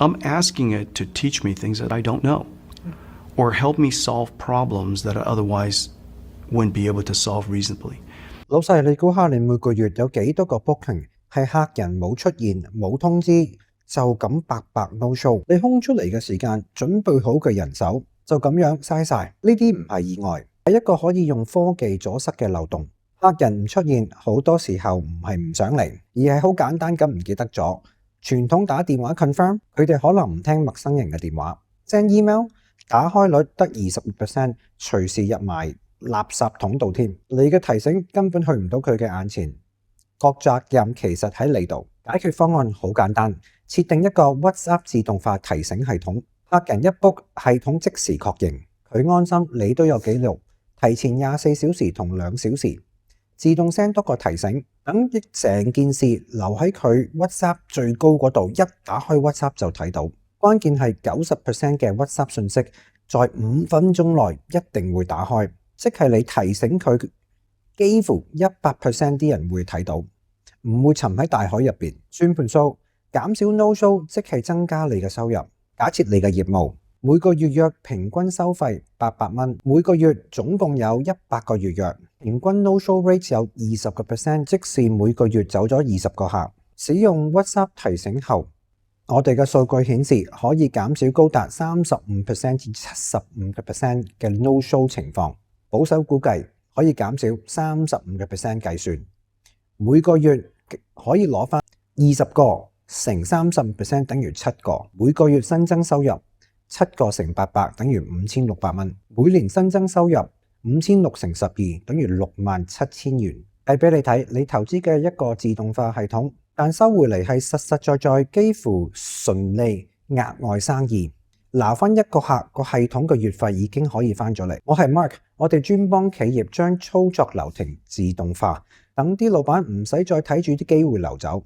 I'm asking it to teach me things that I don't know, or help me solve problems that I otherwise wouldn't be able to solve reasonably. 老細，你估下你每個月有幾多個 booking 係客人冇出現、冇通知就咁白白 no show？你空出嚟嘅時間、準備好嘅人手就咁樣嘥晒，呢啲唔係意外，係一個可以用科技阻塞嘅漏洞。客人唔出現好多時候唔係唔想嚟，而係好簡單咁唔記得咗。傳統打電話 confirm， 佢哋可能唔聽陌生人嘅電話。send email 打開率得20%，隨時入埋垃圾桶度添。你嘅提醒根本去唔到佢嘅眼前。個責任其實喺你度。解決方案好簡單，設定一個 WhatsApp 自動化提醒系統。客人一 book， 系統即時確認，佢安心，你都有記錄。提前24小時同2小時，自動 send 多個提醒，等成件事留喺佢 WhatsApp 最高嗰度，一打開 WhatsApp 就睇到。關鍵係90% 嘅 WhatsApp 信息在5分鐘內一定會打開，即係你提醒佢，幾乎100% 啲人會睇到，唔會沉喺大海入邊。算盤數，減少 no show 即係增加你嘅收入。假設你嘅業務每個月約平均收費800蚊，每個月總共有100個月約，平均 no show rate 有20%，即是每個月走咗20個客。使用 WhatsApp 提醒後，我哋嘅數據顯示可以減少高達35%至75% 嘅 no show 情況，保守估計可以減少35% 計算。每個月可以攞返20個乘35%等於7個，每個月新增收入7個乘800等於5600蚊，每年新增收入5600乘12等於67000元。係俾你睇，你投資嘅一個自動化系統，但收回嚟係實實在在幾乎純利額外生意。撈翻一個客，個系統嘅月費已經可以翻咗嚟。我係 Mark， 我哋專幫企業將操作流程自動化，等啲老闆唔使再睇住啲機會流走。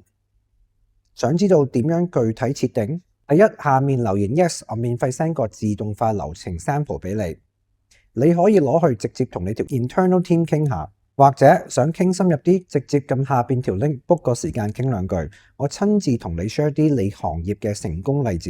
想知道點樣具體設定？第一，下面留言 yes， 我免費 send 個自動化流程 sample 俾你，你可以攞去直接同你條 internal team 傾下，或者想傾深入啲，直接撳下邊條 link book 個時間傾兩句，我親自同你 share 啲你行業嘅成功例子。